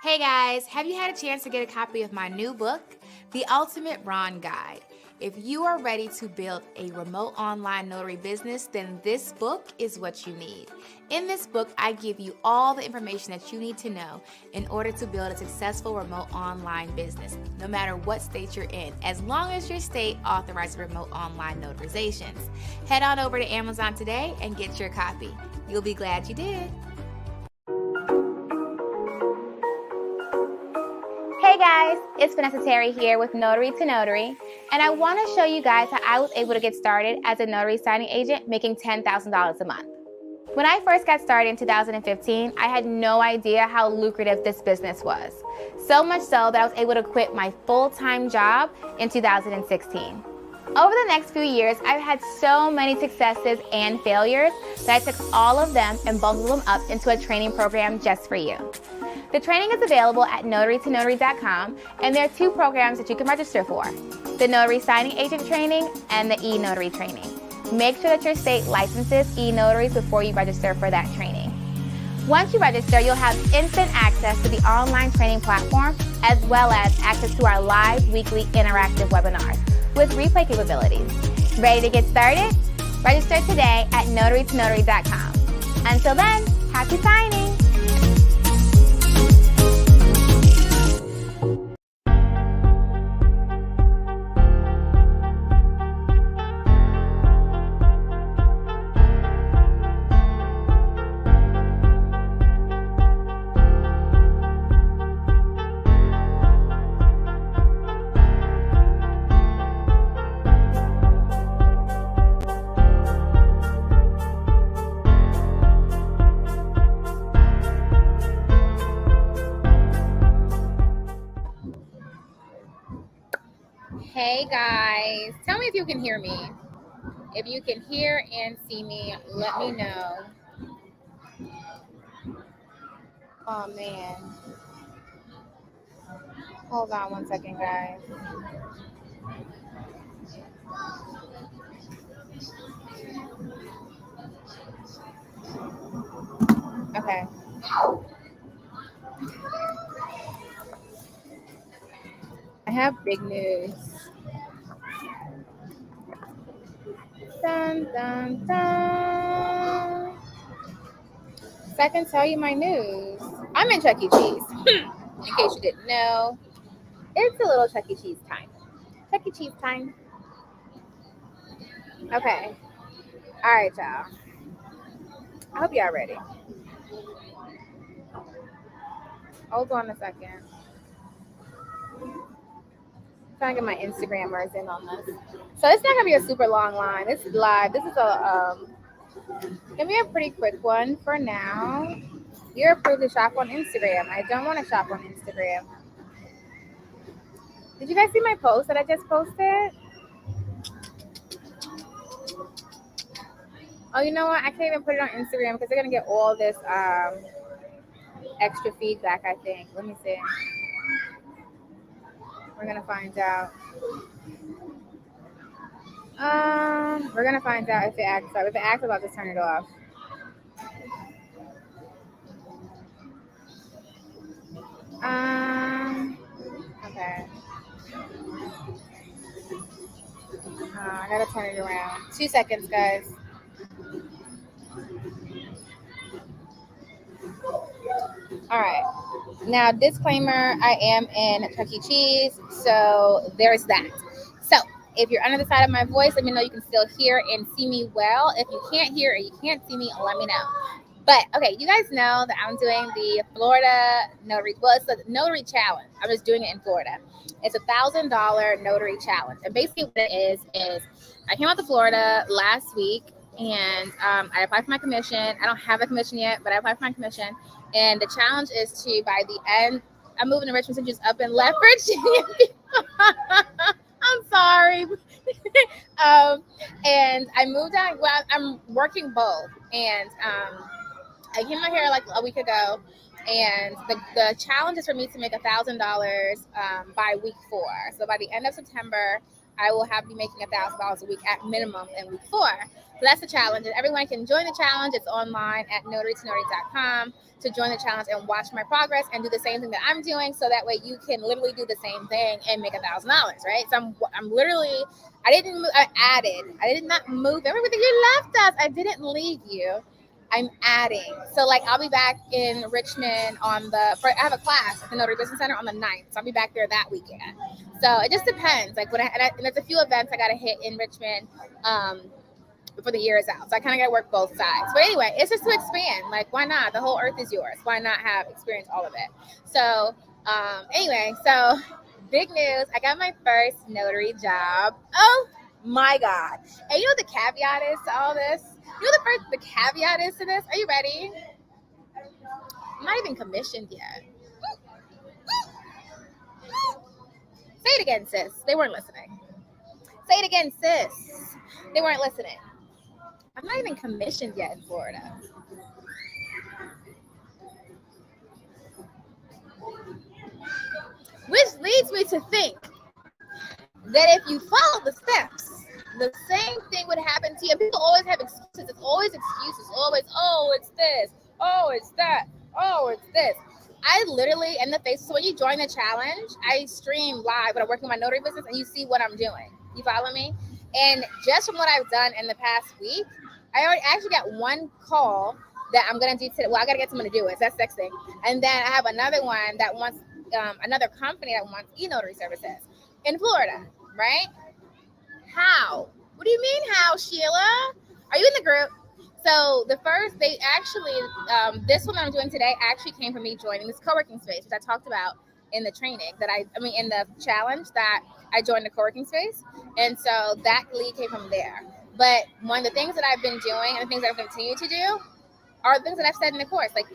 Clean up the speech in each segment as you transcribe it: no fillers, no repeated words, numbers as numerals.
Hey guys, have you had a chance to get a copy of my new book, The Ultimate Ron Guide? If you are ready to build a remote online notary business, then this book is what you need. In this book, I give you all the information that you need to know in order to build a successful remote online business, no matter what state you're in, as long as your state authorizes remote online notarizations. Head on over to Amazon today and get your copy. You'll be glad you did. Hey guys, it's Vanessa Terry here with Notary to Notary, and I want to show you guys how I was able to get started as a notary signing agent making $10,000 a month. When I first got started in 2015, I had no idea how lucrative this business was. So much so that I was able to quit my full-time job in 2016. Over the next few years, I've had so many successes and failures that I took all of them and bundled them up into a training program just for you. The training is available at notarytonotary.com, and there are two programs that you can register for: the Notary Signing Agent Training and the e-Notary Training. Make sure that your state licenses e-notaries before you register for that training. Once you register, you'll have instant access to the online training platform, as well as access to our live weekly interactive webinars with replay capabilities. Ready to get started? Register today at notarytonotary.com. Until then, happy signing! Hey guys, tell me if you can hear me. If you can hear and see me, let me know. Oh man. Hold on one second, guys. Okay. I have big news. Dun, dun, dun. So I can tell you my news. I'm in Chuck E. Cheese. In case you didn't know, it's a little Chuck E. Cheese time. Chuck E. Cheese time. Okay. All right, y'all. I hope y'all ready. Hold on a second. Trying to get my Instagrammers in on this. So it's not gonna be a super long line. It's live. This is gonna be a pretty quick one for now. You're approved to shop on Instagram. I don't want to shop on Instagram. Did you guys see my post that I just posted? Oh, you know what? I can't even put it on Instagram because they're gonna get all this extra feedback, I think. Let me see. We're gonna find out. We're gonna find out if it acts up. If it acts up, I'll just turn it off. Okay. I gotta turn it around. 2 seconds, guys. All right. Now, disclaimer, I am in Chuck E. Cheese, so there's that. So, if you're under the side of my voice, let me know you can still hear and see me well. If you can't hear or you can't see me, let me know. But, okay, you guys know that I'm doing the Florida Notary, well, it's the Notary Challenge. I'm just doing it in Florida. It's a $1,000 Notary Challenge. And basically what it is I came out to Florida last week, and I applied for my commission. I don't have a commission yet, but I applied for my commission. And the challenge is to, by the end, I'm moving to Richmond, since up in left Virginia. I'm sorry. And I moved out. Well, I'm working both. And I came out here like a week ago. And the challenge is for me to make $1,000 by week 4. So by the end of September, I will have you making $1,000 a week at minimum in week 4. So that's the challenge. And everyone can join the challenge. It's online at notarytonotary.com to join the challenge and watch my progress and do the same thing that I'm doing. So that way you can literally do the same thing and make $1,000, right? So I'm literally, I didn't move, I added. I did not move everything you left us. I didn't leave you. I'm adding. So like I'll be back in Richmond I have a class at the Notary Business Center on the 9th. So I'll be back there that weekend. So it just depends. Like and there's a few events I got to hit in Richmond before the year is out. So I kind of got to work both sides. But anyway, it's just to expand. Like, why not? The whole earth is yours. Why not experience all of it? So anyway, so big news. I got my first notary job. Oh my God. And you know what the caveat is to all this? You know the caveat is to this? Are you ready? I'm not even commissioned yet. Say it again, sis. They weren't listening. Say it again, sis. They weren't listening. I'm not even commissioned yet in Florida. Which leads me to think that if you follow the steps, the same thing would happen to you. People always have excuses. It's always excuses. Always, oh, it's this. Oh, it's that. Oh, it's this. I literally, in the face, so when you join the challenge, I stream live when I'm working my notary business and you see what I'm doing. You follow me? And just from what I've done in the past week, I already actually got one call that I'm going to do today. Well, I got to get someone to do it. So that's next thing. And then I have another one that wants, another company that wants e-notary services in Florida, right? How? What do you mean how, Sheila? Are you in the group? So the first, they actually, this one I'm doing today actually came from me joining this co-working space, which I talked about in the training in the challenge that I joined the co-working space. And so that lead came from there. But one of the things that I've been doing and the things that I've continued to do are the things that I've said in the course. Like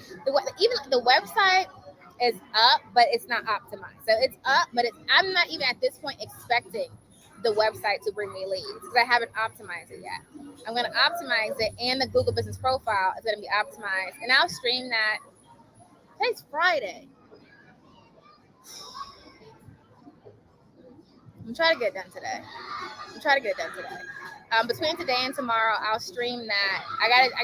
even the website is up, but it's not optimized. So it's up, but I'm not even at this point expecting the website to bring me leads because I haven't optimized it yet. I'm going to optimize it, and the Google Business Profile is going to be optimized, and I'll stream that. Today's Friday. I'm trying to get it done today. Between today and tomorrow, I'll stream that. I gotta I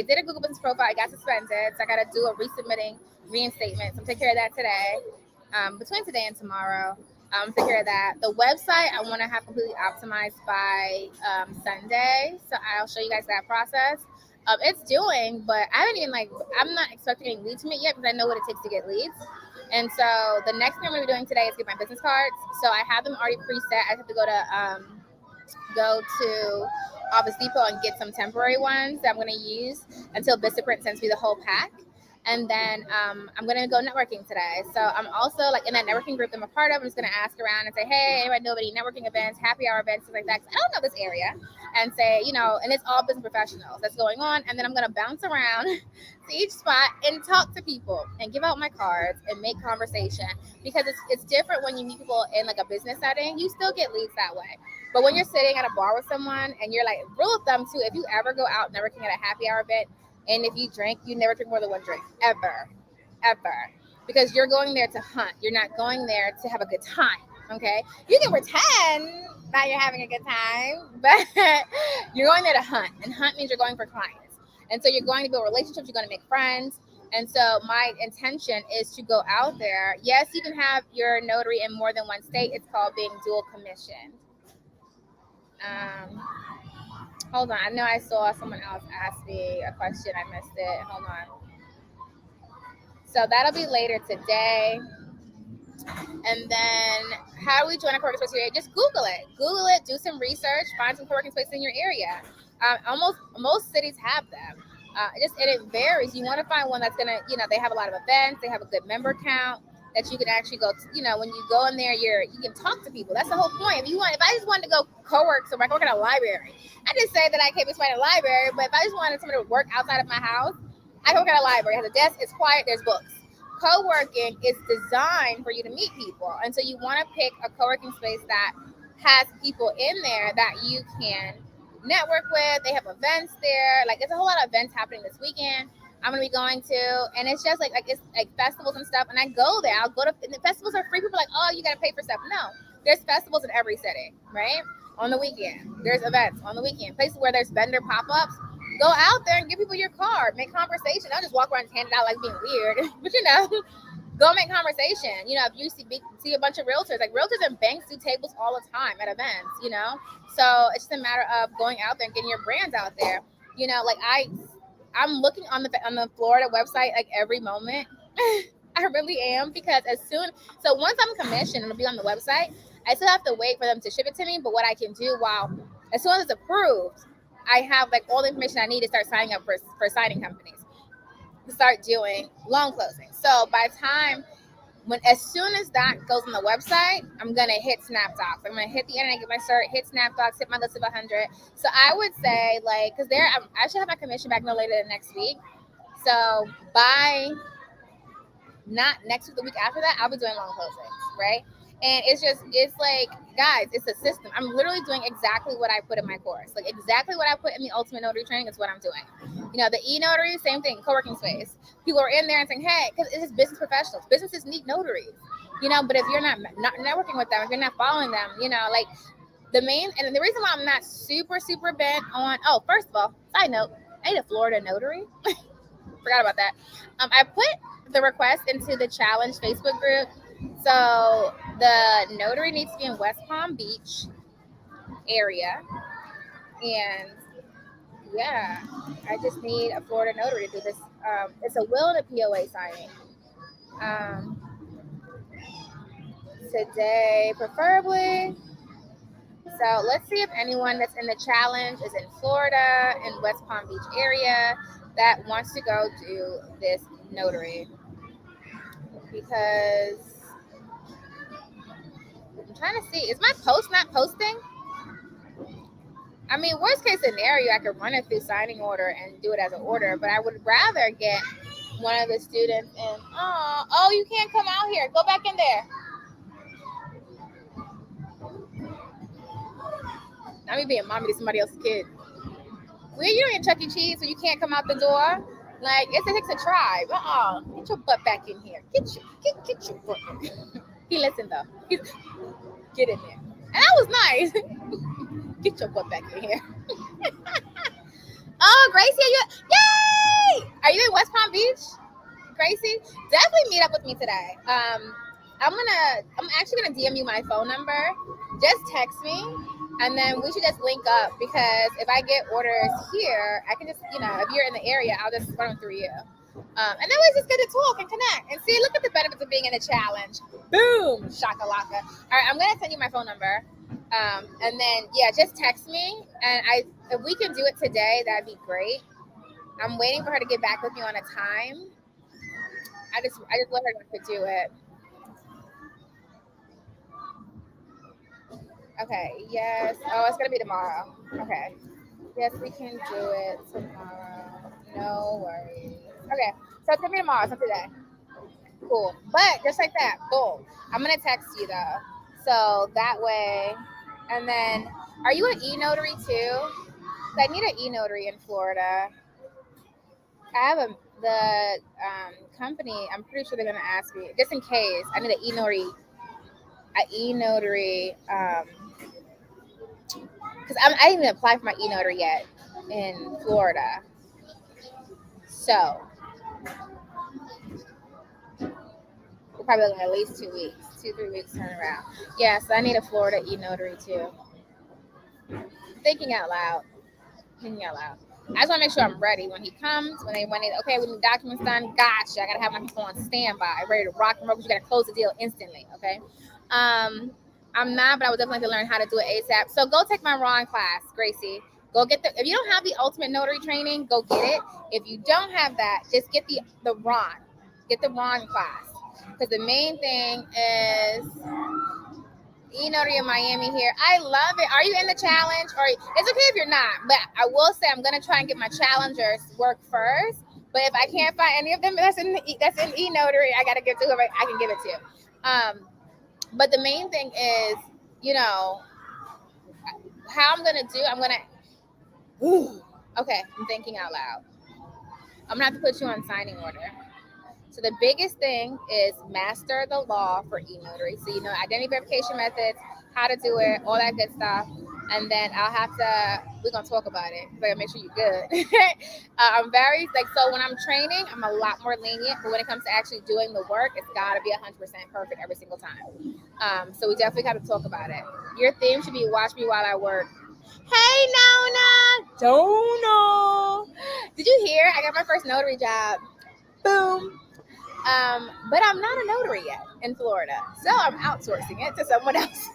did a Google Business Profile. I got suspended, so I gotta do a resubmitting reinstatement. So I'm taking care of that today. Between today and tomorrow, take care of that. The website I want to have completely optimized by Sunday, so I'll show you guys that process. It's doing, but I'm not expecting any leads from it yet because I know what it takes to get leads. And so the next thing I'm going to be doing today is get my business cards. So I have them already preset. I have to go to Office Depot and get some temporary ones that I'm going to use until Vistaprint sends me the whole pack. And then I'm going to go networking today. So I'm also in that networking group that I'm a part of. I'm just going to ask around and say, hey, anybody know any networking events, happy hour events, things like that. I don't know this area. And say, and it's all business professionals that's going on. And then I'm going to bounce around to each spot and talk to people and give out my cards and make conversation, because it's different when you meet people in a business setting. You still get leads that way. But when you're sitting at a bar with someone and you're rule of thumb too, if you ever go out networking at a happy hour event, and if you drink, you never drink more than one drink, ever. Because you're going there to hunt. You're not going there to have a good time, okay? You can pretend that you're having a good time, but you're going there to hunt. And hunt means you're going for clients. And so you're going to build relationships. You're going to make friends. And so my intention is to go out there. Yes, you can have your notary in more than one state. It's called being dual commissioned. Hold on. I know I saw someone else ask me a question. I missed it. Hold on. So that'll be later today. And then how do we join a co-working space area? Just Google it. Do some research. Find some co-working space in your area. Most cities have them. It varies. You want to find one that's going to, they have a lot of events. They have a good member count that you can actually go to, when you go in there, you can talk to people. That's the whole point. If I just wanted to go co-work somewhere, I can work at a library. I just say that I can't be somebody at a library, but if I just wanted somebody to work outside of my house, I can work at a library. It has a desk, it's quiet, there's books. Co-working is designed for you to meet people. And so you want to pick a co-working space that has people in there that you can network with. They have events there. There's a whole lot of events happening this weekend. I'm going to be going to, and it's just it's festivals and stuff. And I go there. I'll go to, and the festivals are free. People are oh, you got to pay for stuff. No, There's festivals in every city, right? On the weekend, there's events on the weekend, places where there's vendor pop-ups. Go out there and give people your card, make conversation. Don't just walk around and hand it out like being weird, but go make conversation. If you see a bunch of realtors, like realtors and banks do tables all the time at events, So it's just a matter of going out there and getting your brands out there. Like I'm looking on the Florida website like every moment. I really am, because so once I'm commissioned, it'll be on the website. I still have to wait for them to ship it to me. But what I can do as soon as it's approved, I have like all the information I need to start signing up for signing companies to start doing loan closing. So by the time as soon as that goes on the website, I'm gonna hit SnapDocs. I'm gonna hit the internet, get my cert, hit SnapDocs, hit my list of 100. So I would say because I should have my commission back no later than next week. So by not next week, the week after that, I'll be doing loan closings, right? And it's like, guys, it's a system. I'm literally doing exactly what I put in my course. Like exactly what I put in the Ultimate Notary training is what I'm doing. The e-notary, same thing, co-working space. People are in there and saying, hey, because it's just business professionals. Businesses need notaries. But if you're not networking with them, if you're not following them, like the reason why I'm not super, super bent on, first of all, side note, I need a Florida notary. Forgot about that. I put the request into the challenge Facebook group. So the notary needs to be in West Palm Beach area. And yeah, I just need a Florida notary to do this. It's a will and a POA signing. Today, preferably. So let's see if anyone that's in the challenge is in Florida and West Palm Beach area that wants to go do this notary. Because I'm trying to see, is my post not posting? I mean, worst case scenario, I could run it through signing order and do it as an order, but I would rather get one of the students in. Oh, you can't come out here. Go back in there. Not me being mommy to somebody else's kid. Well, you don't get Chuck E. Cheese, so you can't come out the door. Like, it takes a tribe. Get your butt back in here. Get your butt in here. He listened, though. Get in there. And that was nice. Get your butt back in here. Oh, Gracie, yay! Are you in West Palm Beach? Gracie? Definitely meet up with me today. I'm actually gonna DM you my phone number. Just text me, and then we should just link up, because if I get orders here, I can just, if you're in the area, I'll just run them through you. And then we just get to talk and connect and see. Look at the benefits of being in a challenge. Boom, shakalaka. All right, I'm gonna send you my phone number, and then just text me. And if we can do it today, that'd be great. I'm waiting for her to get back with me on a time. I just let her know to do it. Okay. Yes. Oh, it's gonna be tomorrow. Okay. Yes, we can do it tomorrow. No worries. Okay. So it's gonna be tomorrow. It's not today. Cool. But just like that, boom. I'm gonna text you though, so that way. And then, are you an e-notary too? I need an e-notary in Florida. I have the company. I'm pretty sure they're gonna ask me, just in case. I need an e-notary. Because I didn't even apply for my e-notary yet in Florida. So we're probably looking at least 2 weeks, 2-3 weeks turnaround. Yeah, so I need a Florida e-notary too. Thinking out loud. I just want to make sure I'm ready when he comes. When they okay, when the documents done, gotcha. I gotta have my people on standby, ready to rock and roll, because you gotta close the deal instantly. Okay. I'm not, but I would definitely like to learn how to do it ASAP. So go take my Ron class, Gracie. Go get if you don't have the Ultimate Notary training, go get it. If you don't have that, just get the Ron. Get the Ron class. Because the main thing is e-notary in Miami here. I love it. Are you in the challenge? Or it's okay if you're not, but I will say I'm gonna try and get my challengers work first. But if I can't find any of them that's in e-notary, I gotta give to whoever I can give it to. But the main thing is, how I'm gonna do. Okay, I'm thinking out loud. I'm gonna have to put you on signing order. So the biggest thing is master the law for e-notary. So you know identity verification methods, how to do it, all that good stuff. And then we're going to talk about it. So I gotta make sure you're good. I'm very, so when I'm training, I'm a lot more lenient. But when it comes to actually doing the work, it's got to be 100% perfect every single time. So we definitely got to talk about it. Your theme should be watch me while I work. Hey, Nona. Don't know. Did you hear? I got my first notary job. Boom. But I'm not a notary yet in Florida, so I'm outsourcing it to someone else.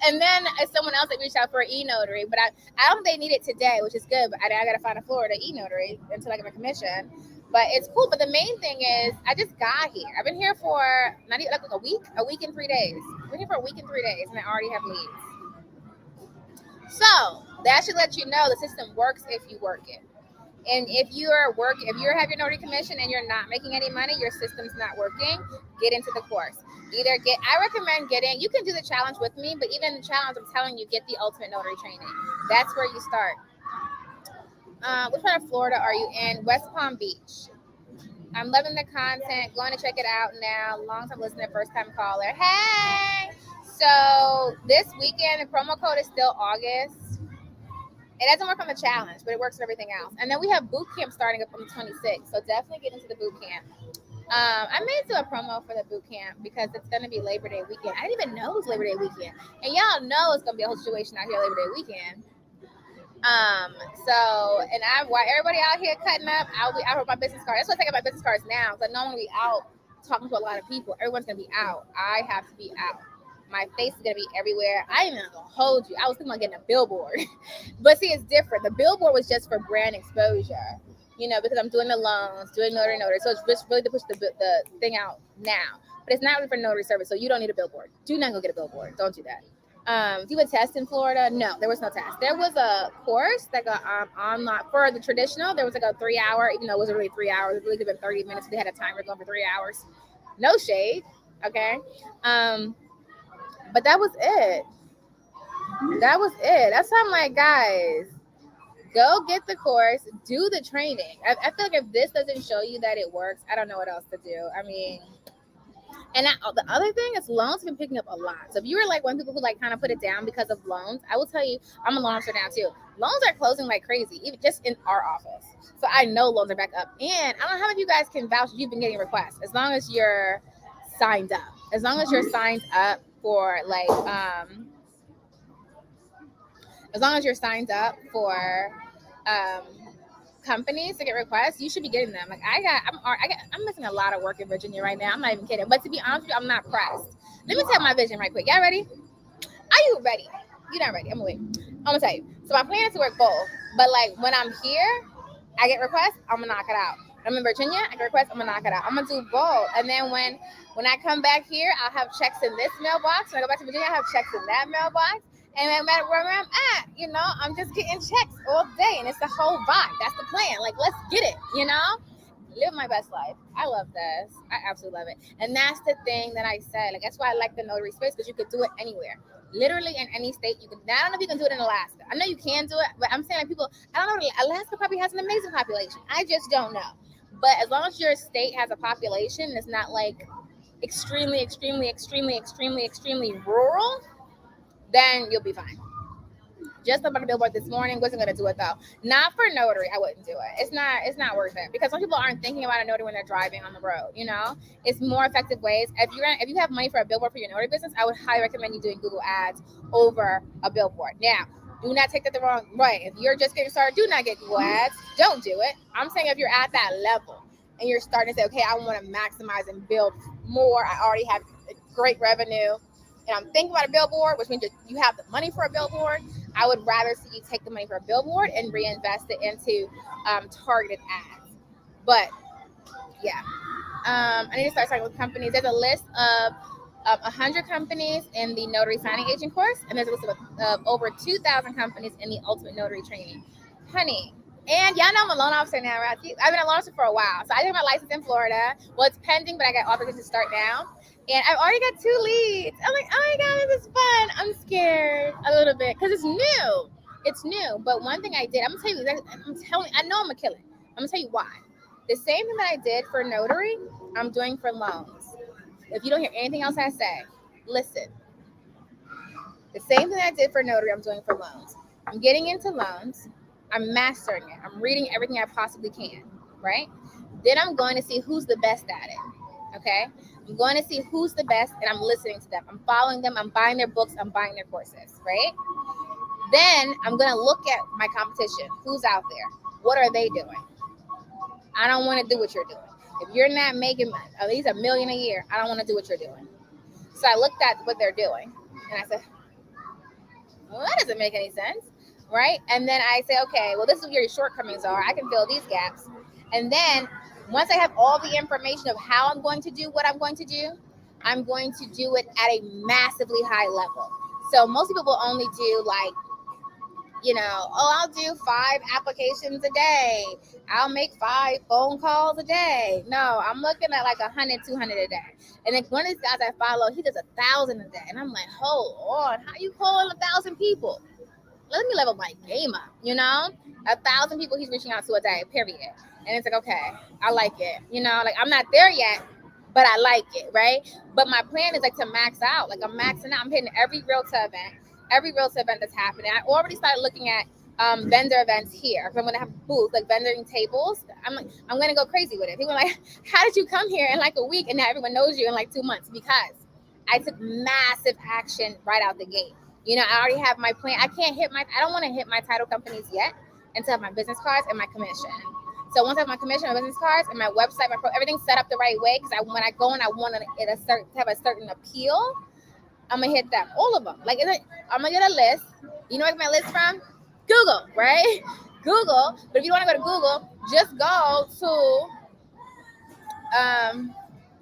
And then someone else that reached out for an e-notary, but I don't think they need it today, which is good. But I got to find a Florida e-notary until I get my commission. But it's cool. But the main thing is, I just got here. I've been here for not even like a week and 3 days. I've been here for a week and 3 days, and I already have leads. So that should let you know the system works if you work it. And if you have your notary commission and you're not making any money, your system's not working, get into the course. I recommend you can do the challenge with me, but even in the challenge, I'm telling you, get the ultimate notary training. That's where you start. Which part of Florida are you in? West Palm Beach. I'm loving the content. Going to check it out now. Long time listener, first time caller. Hey! So this weekend, the promo code is still August. It doesn't work on the challenge, but it works for everything else. And then we have boot camp starting up on the 26th. So definitely get into the boot camp. I may do a promo for the boot camp because it's going to be Labor Day weekend. I didn't even know it was Labor Day weekend. And y'all know it's going to be a whole situation out here Labor Day weekend. While everybody out here cutting up, I'll be out with my business card. That's why I take out my business cards now, because I know I'm going to be out talking to a lot of people. Everyone's going to be out. I have to be out. My face is going to be everywhere. I ain't even going to hold you. I was thinking about getting a billboard. But see, it's different. The billboard was just for brand exposure, because I'm doing the loans, doing notary. So it's just really to push the thing out now. But it's not really for notary service, so you don't need a billboard. Do not go get a billboard. Don't do that. Do a test in Florida? No, there was no test. There was a course that got online for the traditional. There was like a 3 hour, even though it wasn't really 3 hours. It really could have been 30 minutes. They had a timer going for 3 hours. No shade. Okay. But that was it. That's why I'm like, guys, go get the course, do the training. I feel like if this doesn't show you that it works, I don't know what else to do. I mean, and the other thing is loans have been picking up a lot. So if you were like one people who like kind of put it down because of loans, I will tell you, I'm a loan officer now too. Loans are closing like crazy, even just in our office. So I know loans are back up. And I don't know how many of you guys can vouch you've been getting requests as long as you're signed up. As long as you're signed up for as long as you're signed up for companies to get requests, you should be getting them. Like I'm missing a lot of work in Virginia right now. I'm not even kidding. But to be honest with you, I'm not pressed. Let me tell my vision right quick. Y'all ready? Are you ready? You're not ready. I'm gonna wait. I'm gonna tell you. So my plan is to work both. But like when I'm here, I get requests, I'm gonna knock it out. I'm in Virginia, I get requests, I'm gonna knock it out. I'm gonna do both. And then when I come back here, I'll have checks in this mailbox. When I go back to Virginia, I have checks in that mailbox. And no matter where I'm at, I'm just getting checks all day. And it's the whole vibe. That's the plan. Like, let's get it, Live my best life. I love this. I absolutely love it. And that's the thing that I said. Like, that's why I like the notary space, because you could do it anywhere. Literally in any state you can. I don't know if you can do it in Alaska. I know you can do it, but I'm saying like I don't know, Alaska probably has an amazing population. I just don't know. But as long as your state has a population that's not like extremely, extremely, extremely, extremely, extremely rural, then you'll be fine. Just about a billboard this morning. Wasn't going to do it though. Not for notary. I wouldn't do it. It's not worth it, because some people aren't thinking about a notary when they're driving on the road. It's more effective ways. If you have money for a billboard for your notary business, I would highly recommend you doing Google Ads over a billboard. Now, do not take that the wrong way. If you're just getting started, do not get Google Ads. Don't do it. I'm saying if you're at that level and you're starting to say, okay, I want to maximize and build more. I already have great revenue. And I'm thinking about a billboard, which means you have the money for a billboard. I would rather see you take the money for a billboard and reinvest it into targeted ads. But yeah, I need to start talking with companies. There's a list of 100 companies in the Notary Signing Agent course, and there's a list of over 2,000 companies in the Ultimate Notary Training. Honey, and y'all know I'm a loan officer now, right? I've been a loan officer for a while. So I did my license in Florida. Well, it's pending, but I got authorization to start now. And I've already got 2 leads. I'm like, oh my God, this is fun. I'm scared a little bit because it's new. It's new. But one thing I did, I'm going to tell you, I know I'm going to kill it. I'm going to tell you why. The same thing that I did for notary, I'm doing for loans. If you don't hear anything else I say, listen. The same thing I did for notary, I'm doing for loans. I'm getting into loans. I'm mastering it. I'm reading everything I possibly can, right? Then I'm going to see who's the best at it, okay? I'm going to see who's the best, and I'm listening to them. I'm following them. I'm buying their books. I'm buying their courses, right? Then I'm going to look at my competition. Who's out there? What are they doing? I don't want to do what you're doing. If you're not making at least $1 million a year, I don't want to do what you're doing. So I looked at what they're doing, and I said, well, that doesn't make any sense, right? And then I say, okay, well, this is where your shortcomings are. I can fill these gaps. And then once I have all the information of how I'm going to do what I'm going to do, I'm going to do it at a massively high level. So most people will only do like, I'll do 5 applications a day. I'll make 5 phone calls a day. No, I'm looking at like 100, 200 a day. And then one of these guys I follow, he does 1,000 a day. And I'm like, hold on, how you calling 1,000 people? Let me level my game up, 1,000 people he's reaching out to a day, period. And it's like, okay, I like it. Like I'm not there yet, but I like it, right? But my plan is like to max out. Like I'm maxing out. I'm hitting every realtor event that's happening. I already started looking at vendor events here. I'm going to have booths, like vending tables. I'm going to go crazy with it. People are like, how did you come here in like a week and now everyone knows you in like 2 months? Because I took massive action right out the gate. I already have my plan. I don't want to hit my title companies yet until I have my business cards and my commission. So once I have my commission, my business cards, and my website, everything's set up the right way, because when I go and I want to have a certain appeal, I'm gonna hit them, all of them. I'm gonna get a list. You know where I get my list from? Google, right? Google. But if you don't want to go to Google, just go to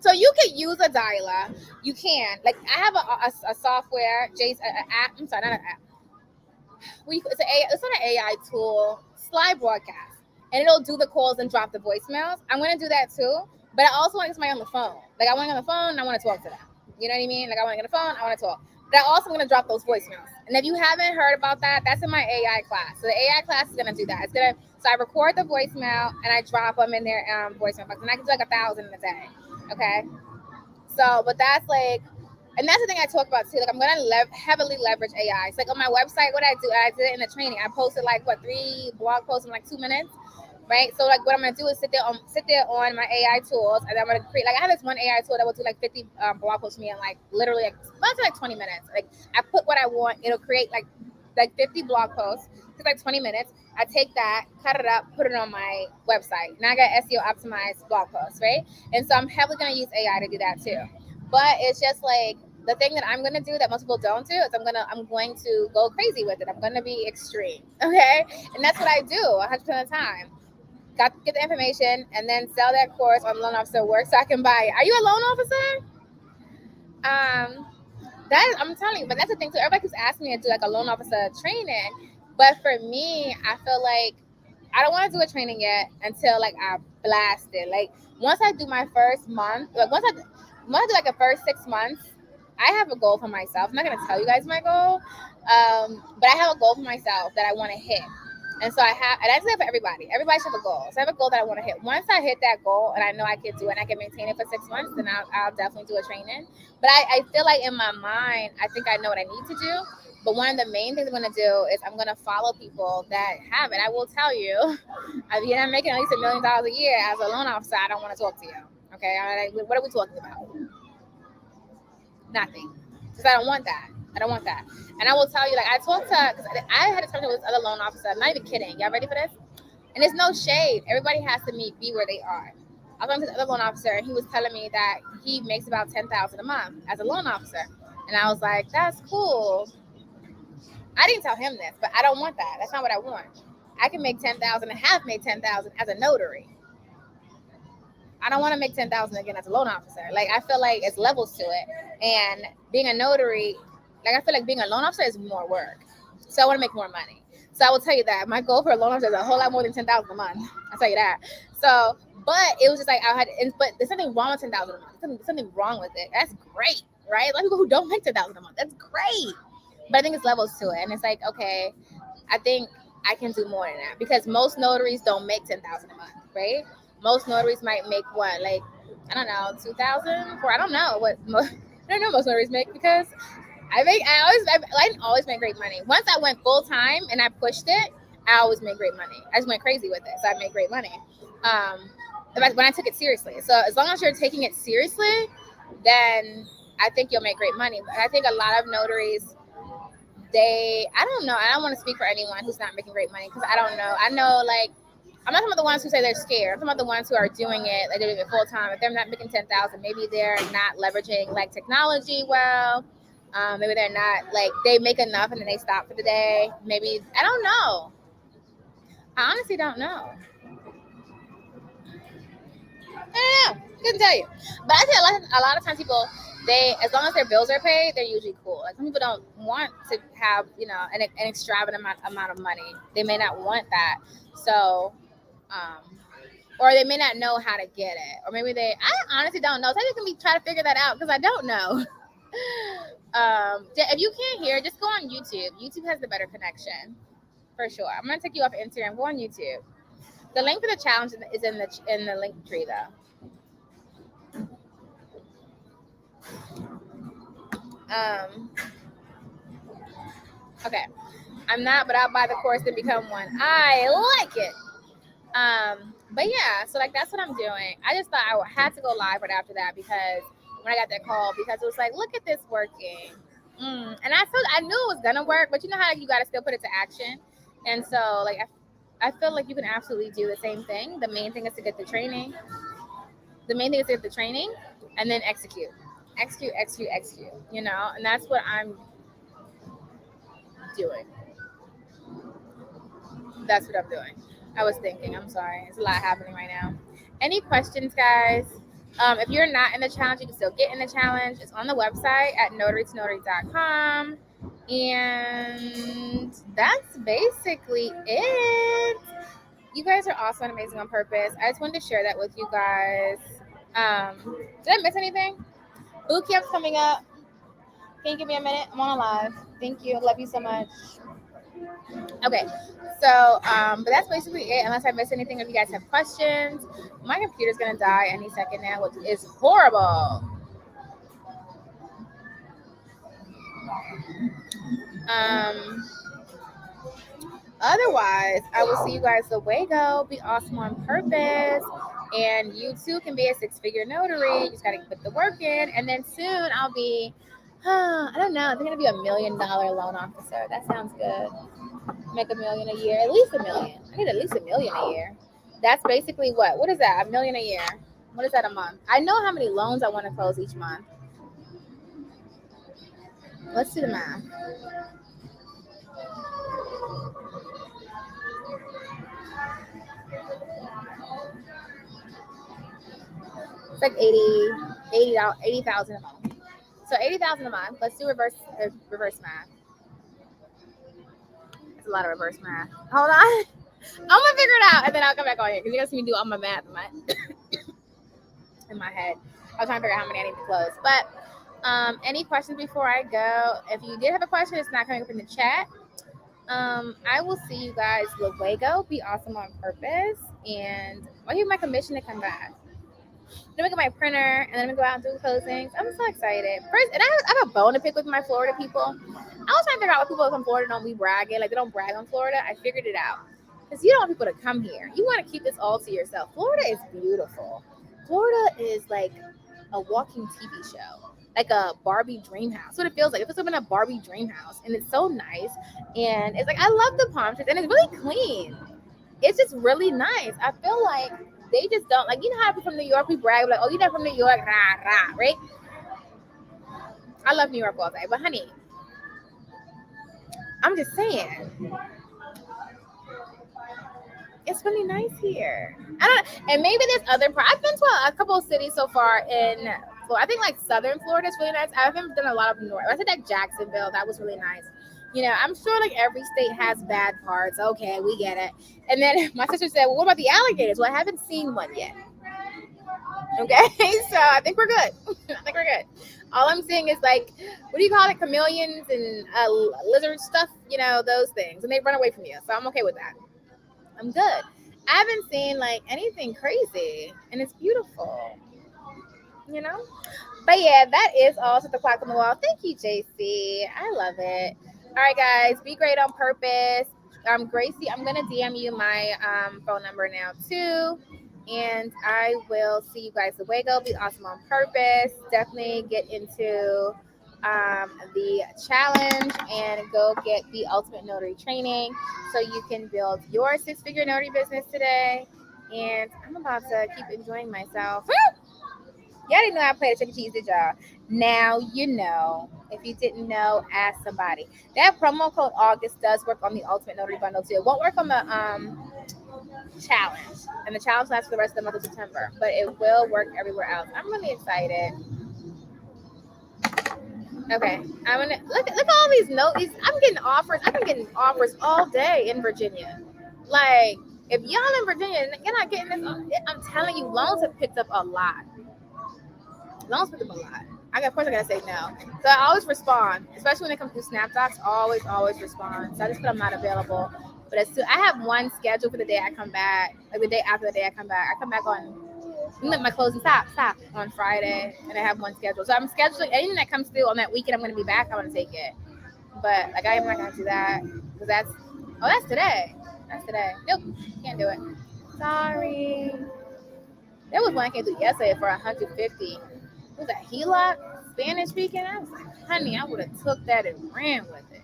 So you can use a dialer. You can. Like I have a software, app. I'm sorry, not an app. It's not an AI tool. Slide broadcast. And it'll do the calls and drop the voicemails. I'm gonna do that too. But I also want to get somebody on the phone. Like I want to get on the phone and I want to talk to them. You know what I mean? Like I want to get on the phone, I want to talk. But I also want to drop those voicemails. And if you haven't heard about that, that's in my AI class. So the AI class is gonna do that. So I record the voicemail and I drop them in their voicemail box. And I can do like 1,000 in a day. Okay. So, but that's like, and that's the thing I talk about too. Like I'm gonna heavily leverage AI. It's like on my website, what I did it in the training. I posted like 3 blog posts in like 2 minutes. Right. So like what I'm gonna do is sit there on my AI tools, and I'm gonna create, like I have this one AI tool that will do like 50 blog posts for me in like literally like 20 minutes. Like I put what I want, it'll create like 50 blog posts. It's like 20 minutes. I take that, cut it up, put it on my website. Now I got SEO optimized blog posts, right? And so I'm heavily gonna use AI to do that too. But it's just like the thing that I'm gonna do that most people don't do is I'm going to go crazy with it. I'm gonna be extreme, okay? And that's what I do 100% of the time. Got to get the information and then sell that course on loan officer work so I can buy it. Are you a loan officer? I'm telling you, but that's the thing too. Everybody keeps asking me to do like a loan officer training, but for me, I feel like I don't want to do a training yet until like I blast it. Like once I do my first month, like once I do like the first 6 months, I have a goal for myself. I'm not gonna tell you guys my goal, but I have a goal for myself that I want to hit. And so and that's it for everybody. Everybody should have a goal. So I have a goal that I want to hit. Once I hit that goal and I know I can do it and I can maintain it for 6 months, then I'll definitely do a training. But I feel like in my mind, I think I know what I need to do. But one of the main things I'm going to do is I'm going to follow people that have it. I will tell you, if you're not making at least $1 million a year as a loan officer, I don't want to talk to you. Okay? What are we talking about? Nothing. Because I don't want that. And I will tell you, like, I had to talk to this other loan officer. I'm not even kidding. Y'all ready for this? And there's no shade. Everybody has to be where they are. I was talking to this other loan officer, and he was telling me that he makes about $10,000 a month as a loan officer. And I was like, that's cool. I didn't tell him this, but I don't want that. That's not what I want. I can make $10,000 and have made $10,000 as a notary. I don't want to make $10,000 again as a loan officer. Like, I feel like it's levels to it. And being a notary, like, I feel like being a loan officer is more work. So I want to make more money. So I will tell you that my goal for a loan officer is a whole lot more than $10,000 a month. I'll tell you that. So, but it was just like but there's something wrong with $10,000 a month. There's something wrong with it. That's great, right? A lot of people who don't make $10,000 a month. That's great. But I think it's levels to it. And it's like, okay, I think I can do more than that, because most notaries don't make $10,000 a month, right? most notaries might make what, like, I don't know, 2,000 for, I don't know what I don't know most notaries make, because I didn't always make great money. Once I went full time and I pushed it, I always made great money. I just went crazy with it, so I made great money. When I took it seriously. So as long as you're taking it seriously, then I think you'll make great money. But I think a lot of notaries, I don't know. I don't want to speak for anyone who's not making great money, because I don't know. I know, like, I'm not talking about the ones who say they're scared. I'm talking about the ones who are doing it, like, they're doing it full time. If they're not making 10,000, maybe they're not leveraging, like, technology well. Maybe they're not, like, they make enough and then they stop for the day. Maybe, I don't know. I honestly don't know. I don't know. Couldn't tell you. But I think a lot of times people, as long as their bills are paid, they're usually cool. Like, some people don't want to have, an extravagant amount of money. They may not want that. So, or they may not know how to get it. Or maybe I honestly don't know. So I can try to figure that out, because I don't know. If you can't hear, just go on YouTube. YouTube has the better connection, for sure. I'm gonna take you off Instagram. Go on YouTube. The link for the challenge is in the link tree, though. Okay. I'm not, but I'll buy the course and become one. I like it. But yeah, so, like, that's what I'm doing. I just thought I had to go live right after that, because when I got that call, because it was like, look at this working. And I knew it was gonna work, but you know how you gotta still put it to action. And so, like, I feel like you can absolutely do the same thing. The main thing is to get the training. And then execute. And that's what I'm doing. That's what I'm doing. I was thinking, I'm sorry. It's a lot happening right now. Any questions, guys? If you're not in the challenge, you can still get in the challenge. It's on the website at notarytonotary.com. And that's basically it. You guys are awesome and amazing on purpose. I just wanted to share that with you guys. Did I miss anything? Boot camp's coming up. Can you give me a minute? I'm on a live. Thank you. Love you so much. Okay, so but that's basically it, unless I missed anything. If you guys have questions, my computer's gonna die any second now, which is horrible. Otherwise, I will see you guys the way go. Be awesome on purpose, and you too can be a six-figure notary. You just gotta put the work in, and then soon I'll be, I don't know, I'm gonna be $1 million loan officer. That sounds good. Make $1 million a year, at least $1 million. I need at least $1 million a year. That's basically what is that? $1 million a year. What is that a month? I know how many loans I want to close each month. Let's do the math. It's like 80,000 a month. So 80,000 a month. Let's do reverse math. It's a lot of reverse math. Hold on. I'm gonna figure it out, and then I'll come back on here, because you're gonna see me do all my math in my head. I was trying to figure out how many I need to close. But any questions before I go? If you did have a question, it's not coming up in the chat. I will see you guys luego. Be awesome on purpose, and I'll give my commission to come back. Then we get my printer, and then I'm gonna go out and do closings. I'm so excited. First, and I have a bone to pick with my Florida people. I was trying to figure out what people from Florida don't be bragging. Like, they don't brag on Florida. I figured it out. Because you don't want people to come here. You want to keep this all to yourself. Florida is beautiful. Florida is like a walking TV show. Like a Barbie dream house. That's what it feels like. It feels like I'm in a Barbie dream house. And it's so nice. And it's like, I love the palm trees. And it's really clean. It's just really nice. I feel like they just don't, like, you know how people from New York, we brag, like, oh, you're not from New York, rah, rah, right? I love New York all day. But, honey, I'm just saying, it's really nice here. I don't know. And maybe there's other parts. I've been to a couple of cities so far in Florida. I think, like, southern Florida is really nice. I haven't done a lot of north. I said that Jacksonville. That was really nice. You know, I'm sure, like, every state has bad parts. Okay, we get it. And then my sister said, well, what about the alligators? Well, I haven't seen one yet. Okay, so I think we're good. All I'm seeing is, like, what do you call it? Chameleons and lizard stuff, you know, those things. And they run away from you. So I'm okay with that. I'm good. I haven't seen like anything crazy, and it's beautiful, you know. But yeah, that is all to the clock on the wall. Thank you, JC. I love it. All right, guys, be great on purpose. Gracie, I'm gonna DM you my phone number now too, and I will see you guys away. Go be awesome on purpose. Definitely get into the challenge and go get the ultimate notary training so you can build your 6-figure notary business today. And I'm about to keep enjoying myself. Y'all didn't know I played a Chuck E. Cheese, did y'all? Now you know. If you didn't know, ask somebody. That promo code August does work on the Ultimate Notary Bundle too. It won't work on the challenge, and the challenge lasts for the rest of the month of September, but it will work everywhere else. I'm really excited. Okay, I'm gonna look at all these notes. I'm getting offers. I've been getting offers all day in Virginia. Like, if y'all in Virginia, you're not getting this. I'm telling you, loans have picked up a lot. Loans pick up a lot. Of course, I gotta say no. So I always respond, especially when it comes to SnapDocs. Always respond. So I just put I'm not available. But I have one scheduled for the day I come back, like the day after the day I come back. I come back on my closing stop on Friday, and I have one scheduled. So I'm scheduling anything that comes through on that weekend. I'm gonna be back. I want to take it. But like I'm not gonna do that because that's today. That's today. Nope, can't do it. Sorry. There was one I came through yesterday for 150. Was that HELOC, Spanish speaking? I was like, honey, I would have took that and ran with it.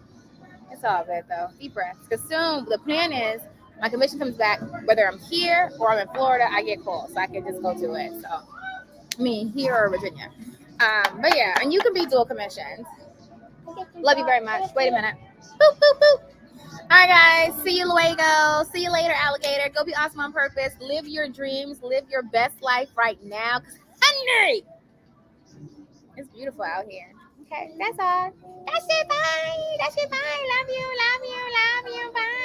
It's all good though. Deep breaths. Because soon the plan is my commission comes back, whether I'm here or I'm in Florida, I get calls. So I can just go to it. So I mean here or Virginia. But yeah, and you can be dual commissions. Love you very much. Wait a minute. Boop, boop, boop. All right, guys. See you luego. See you later, alligator. Go be awesome on purpose. Live your dreams. Live your best life right now. Because, honey, it's beautiful out here. Okay, that's all. That's it. Bye. Love you. Bye.